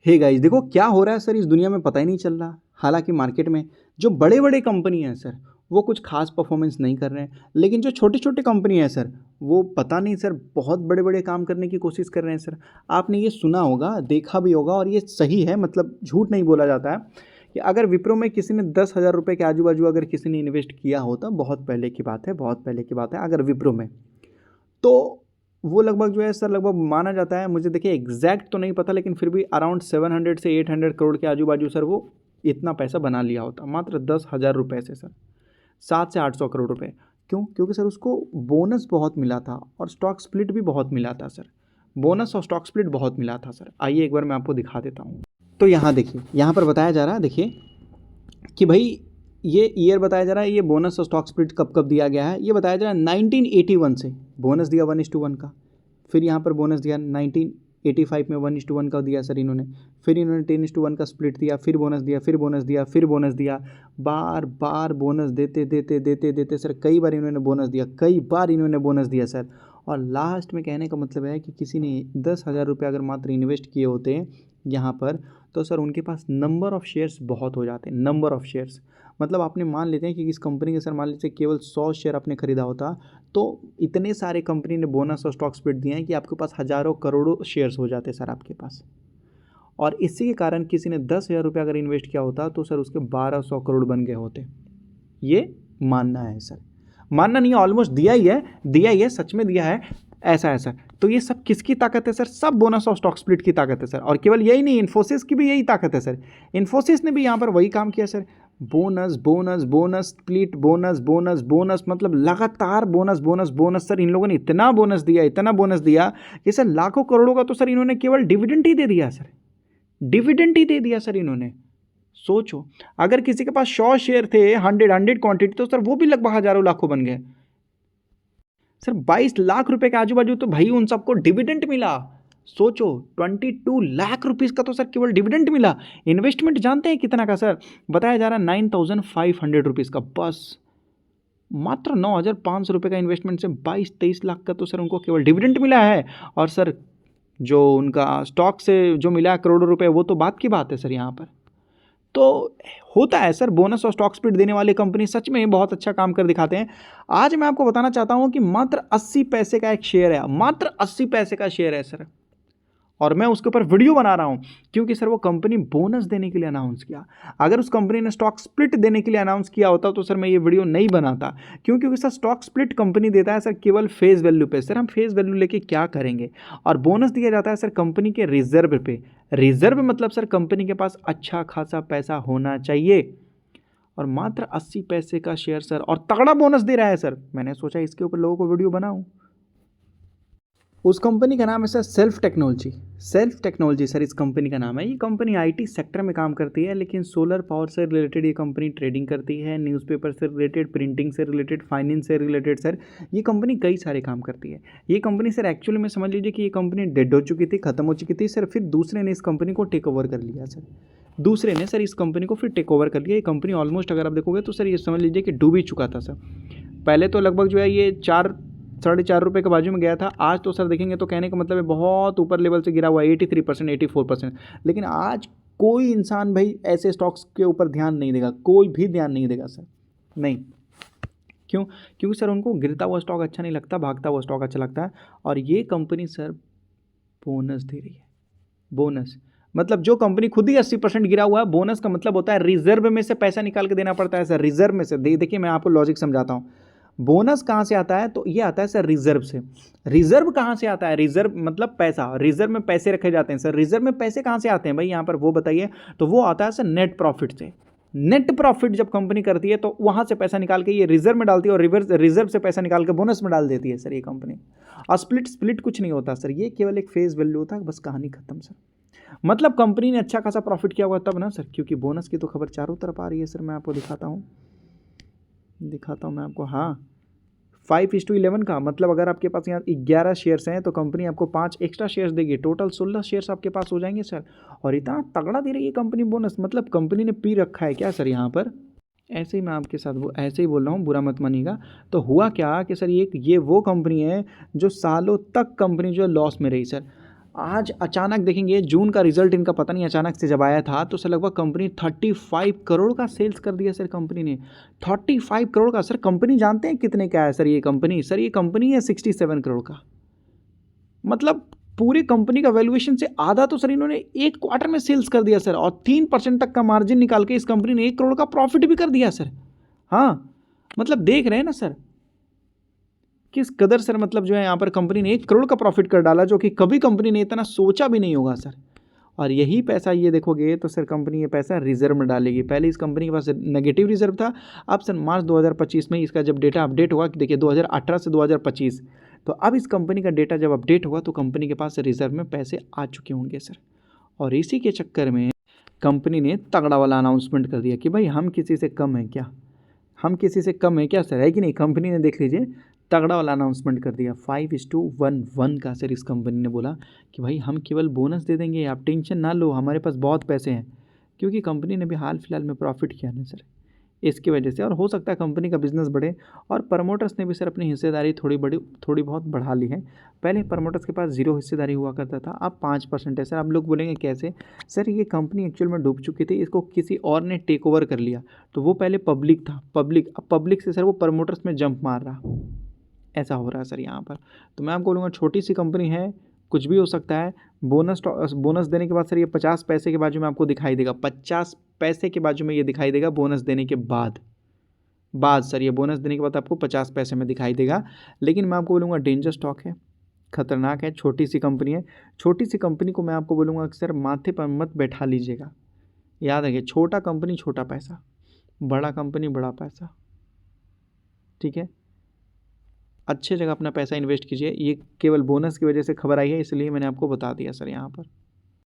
Hey guys, देखो क्या हो रहा है सर इस दुनिया में पता ही नहीं चल रहा। हालांकि मार्केट में जो बड़े बड़े कंपनी हैं सर, वो कुछ खास परफॉर्मेंस नहीं कर रहे हैं, लेकिन जो छोटे छोटे कंपनी है सर, वो पता नहीं सर बहुत बड़े बड़े काम करने की कोशिश कर रहे हैं सर। आपने ये सुना होगा, देखा भी होगा, और ये सही है, मतलब झूठ नहीं बोला जाता है कि अगर विप्रो में किसी ने 10,000 रुपये के आजू बाजू अगर किसी ने इन्वेस्ट किया होता, बहुत पहले की बात है, बहुत पहले की बात है, अगर विप्रो में, तो वो लगभग जो है सर, लगभग माना जाता है, मुझे देखिए एग्जैक्ट तो नहीं पता, लेकिन फिर भी अराउंड 700 से 800 करोड़ के आजू बाजू सर वो इतना पैसा बना लिया होता, मात्र 10,000 रुपये से सर, 700 से 800 करोड़ रुपए। क्यों? क्योंकि सर उसको बोनस बहुत मिला था और स्टॉक स्प्लिट भी बहुत मिला था सर। बोनस और स्टॉक स्प्लिट बहुत मिला था सर। आइए एक बार मैं आपको दिखा देता हूँ। तो यहाँ देखिए, यहाँ पर बताया जा रहा है, देखिए कि भाई ये ईयर बताया जा रहा है, ये बोनस और स्टॉक स्प्लिट कब कब दिया गया है, ये बताया जा रहा है 1981 से बोनस दिया 1:1 का। फिर यहाँ पर बोनस दिया 1985 में 1:1 का दिया सर इन्होंने। फिर इन्होंने 10:1 का स्प्लिट दिया, फिर बोनस दिया, फिर बोनस दिया, फिर बोनस दिया। बार बार बोनस देते देते देते देते सर, कई बार इन्होंने बोनस दिया, कई बार इन्होंने बोनस दिया सर। और लास्ट में कहने का मतलब है कि किसी ने 10,000 रुपये अगर मात्र इन्वेस्ट किए होते हैं यहाँ पर, तो सर उनके पास नंबर ऑफ़ शेयर्स बहुत हो जाते हैं। नंबर ऑफ़ शेयर्स मतलब आपने मान लेते हैं कि इस कंपनी के सर मान लीजिए केवल 100 शेयर आपने खरीदा होता, तो इतने सारे कंपनी ने बोनस और स्टॉक स्प्लिट दिए हैं कि आपके पास हज़ारों करोड़ों शेयर्स हो जाते सर आपके पास। और इसी के कारण किसी ने 10,000 रुपये अगर इन्वेस्ट किया होता तो सर उसके 1,200 करोड़ बन गए होते। ये मानना है सर, मानना नहीं है, ऑलमोस्ट दिया ही है, सच में दिया है ऐसा ऐसा। तो ये सब किसकी ताकत है सर? सब बोनस और स्टॉक स्प्लिट की ताकत है सर। और केवल यही नहीं, इन्फोसिस की भी यही ताकत है सर। इन्फोसिस ने भी यहाँ पर वही काम किया sir. Bonus bonus bonus split, bonus bonus bonus, मतलब लगातार बोनस बोनस बोनस सर। इन लोगों ने इतना बोनस दिया, इतना बोनस दिया कि सर लाखों करोड़ों का तो सर इन्होंने केवल डिविडेंड ही दे दिया सर। डिविडेंड ही दे दिया सर इन्होंने। सोचो, अगर किसी के पास 100 शेयर थे, 100 क्वांटिटी, तो सर वो भी लगभग हजारों लाखों बन गए सर। 22 लाख रुपए के आजू बाजू तो भाई उन सबको डिविडेंड मिला। सोचो, 22 लाख रुपीस का तो सर केवल डिविडेंड मिला। इन्वेस्टमेंट जानते हैं कितना का सर? बताया जा रहा है 9,500 रुपीज़ का, बस मात्र 9,500 रुपये का इन्वेस्टमेंट से 22-23 लाख का तो सर उनको केवल डिविडेंड मिला है। और सर जो उनका स्टॉक से जो मिला है करोड़ों रुपए, वो तो बात की बात है सर यहाँ पर। तो होता है सर, बोनस और स्टॉक स्प्लिट देने वाले कंपनी सच में बहुत अच्छा काम कर दिखाते हैं। आज मैं आपको बताना चाहता हूं कि मात्र 80 पैसे का एक शेयर है, मात्र 80 पैसे का शेयर है सर। और मैं उसके ऊपर वीडियो बना रहा हूं क्योंकि सर वो कंपनी बोनस देने के लिए अनाउंस किया। अगर उस कंपनी ने स्टॉक स्प्लिट देने के लिए अनाउंस किया होता तो सर मैं ये वीडियो नहीं बनाता। क्योंकि सर स्टॉक स्प्लिट कंपनी देता है सर केवल फेस वैल्यू पे। सर हम फेस वैल्यू लेके क्या करेंगे? और बोनस दिया जाता है सर कंपनी के रिजर्व पे। रिजर्व मतलब सर कंपनी के पास अच्छा खासा पैसा होना चाहिए। और मात्र 80 पैसे का शेयर सर, और तगड़ा बोनस दे रहा है सर। मैंने सोचा इसके ऊपर लोगों को वीडियो बनाऊं। उस कंपनी का नाम है sir self technology. Self technology sir इस कंपनी का नाम है। ये कंपनी आईटी सेक्टर में काम करती है, लेकिन सोलर पावर से रिलेटेड ये कंपनी ट्रेडिंग करती है, न्यूज़पेपर से रिलेटेड, प्रिंटिंग से रिलेटेड, फाइनेंस से रिलेटेड सर ये कंपनी कई सारे काम करती है। ये कंपनी सर एक्चुअली में समझ लीजिए कि ये कंपनी डेड हो चुकी थी, खत्म हो चुकी थी सर। फिर दूसरे ने इस कंपनी को टेक ओवर कर लिया सर। दूसरे ने सर इस कंपनी को फिर टेक ओवर कर लिया। ये कंपनी ऑलमोस्ट अगर आप देखोगे तो सर ये समझ लीजिए कि डूब ही चुका था सर। पहले तो लगभग जो है ये 4-4.5 रुपये के बाजू में गया था। आज तो सर देखेंगे तो कहने का मतलब है बहुत ऊपर लेवल से गिरा हुआ है, 83%, 84%। लेकिन आज कोई इंसान भाई ऐसे स्टॉक्स के ऊपर ध्यान नहीं देगा, कोई भी ध्यान नहीं देगा सर, नहीं। क्यों? क्योंकि सर उनको गिरता हुआ स्टॉक अच्छा नहीं लगता, भागता हुआ स्टॉक अच्छा लगता है। और ये कंपनी सर बोनस दे रही है। बोनस मतलब जो कंपनी खुद ही 80% गिरा हुआ है, बोनस का मतलब होता है रिजर्व में से पैसा निकाल के देना पड़ता है सर। रिजर्व में से देखिए मैं आपको लॉजिक समझाता हूँ। बोनस कहाँ से आता है? तो ये आता है सर रिजर्व से। रिजर्व कहाँ से आता है? रिजर्व मतलब पैसा, रिजर्व में पैसे रखे जाते हैं सर। रिजर्व में पैसे कहाँ से आते हैं भाई यहाँ पर वो बताइए? तो वो आता है सर नेट प्रॉफिट से। नेट प्रॉफिट जब कंपनी करती है तो वहाँ से पैसा निकाल के ये रिजर्व में डालती है, और रिजर्व से पैसा निकाल के बोनस में डाल देती है सर ये कंपनी। और स्प्लिट कुछ नहीं होता सर, ये केवल एक फेस वैल्यू होता है, बस कहानी खत्म सर। मतलब कंपनी ने अच्छा खासा प्रॉफिट किया हुआ तब ना सर, क्योंकि बोनस की तो खबर चारों तरफ आ रही है सर। मैं आपको दिखाता हूँ मैं आपको। हाँ, 5:11 का मतलब अगर आपके पास यहाँ 11 शेयर्स हैं तो कंपनी आपको 5 एक्स्ट्रा शेयर्स देगी, टोटल 16 शेयर्स आपके पास हो जाएंगे सर। और इतना तगड़ा दे रही है कंपनी बोनस, मतलब कंपनी ने पी रखा है क्या सर यहाँ पर? ऐसे ही मैं आपके साथ ऐसे ही बोल रहा हूँ, बुरा मत मानिएगा। तो हुआ क्या कि सर ये वो कंपनी है जो सालों तक कंपनी जो लॉस में रही सर। आज अचानक देखेंगे जून का रिजल्ट इनका पता नहीं अचानक से जब आया था तो सर लगभग कंपनी 35 करोड़ का सेल्स कर दिया सर कंपनी ने। 35 करोड़ का सर। कंपनी जानते हैं कितने का है सर ये कंपनी? सर ये कंपनी है 67 करोड़ का। मतलब पूरी कंपनी का वैल्यूएशन से आधा तो सर इन्होंने एक क्वार्टर में सेल्स कर दिया सर, और 3% तक का मार्जिन निकाल के इस कंपनी ने 1 करोड़ का प्रॉफिट भी कर दिया सर। हाँ, मतलब देख रहे हैं ना सर किस कदर सर, मतलब जो है यहाँ पर कंपनी ने 1 करोड़ का प्रॉफिट कर डाला, जो कि कभी कंपनी ने इतना सोचा भी नहीं होगा सर। और यही पैसा ये देखोगे तो सर कंपनी ये पैसा रिजर्व में डालेगी। पहले इस कंपनी के पास नेगेटिव रिजर्व था, अब सर मार्च 2025 में इसका जब डेटा अपडेट हुआ कि देखिए 2018 से 2025, तो अब इस कंपनी का डेटा जब अपडेट हुआ तो कंपनी के पास रिजर्व में पैसे आ चुके होंगे सर। और इसी के चक्कर में कंपनी ने तगड़ा वाला अनाउंसमेंट कर दिया कि भाई हम किसी से कम हैं क्या, हम किसी से कम है क्या सर, है कि नहीं। कंपनी ने देख लीजिए तगड़ा वाला अनाउंसमेंट कर दिया 5:1:1 का सर। इस कंपनी ने बोला कि भाई हम केवल बोनस दे देंगे, आप टेंशन ना लो, हमारे पास बहुत पैसे हैं। क्योंकि कंपनी ने भी हाल फिलहाल में प्रॉफिट किया ना सर, इसकी वजह से। और हो सकता है कंपनी का बिजनेस बढ़े, और प्रमोटर्स ने भी सर अपनी हिस्सेदारी थोड़ी बहुत बढ़ा ली है। पहले प्रमोटर्स के पास 0 हिस्सेदारी हुआ करता था, अब 5% है सर। आप लोग बोलेंगे कैसे सर, ये कंपनी एक्चुअल में डूब चुकी थी, इसको किसी और ने टेक ओवर कर लिया। तो वो पहले पब्लिक था, अब पब्लिक से सर वो प्रमोटर्स में जंप मार रहा, ऐसा हो रहा है सर यहाँ पर। तो मैं आपको बोलूँगा छोटी सी कंपनी है, कुछ भी हो सकता है। बोनस देने के बाद सर ये 50 पैसे के बाजू में आपको दिखाई देगा, 50 पैसे के बाजू में ये दिखाई देगा बोनस देने के बाद सर, ये बोनस देने के बाद आपको 50 पैसे में दिखाई देगा। लेकिन मैं आपको बोलूँगा डेंजर स्टॉक है, खतरनाक है, छोटी सी कंपनी है। छोटी सी कंपनी को मैं आपको बोलूँगा कि सर माथे पर मत बैठा लीजिएगा। याद रखिए, छोटा कंपनी छोटा पैसा, बड़ा कंपनी बड़ा पैसा, ठीक है। अच्छे जगह अपना पैसा इन्वेस्ट कीजिए। ये केवल बोनस की वजह से खबर आई है, इसलिए मैंने आपको बता दिया सर यहाँ पर।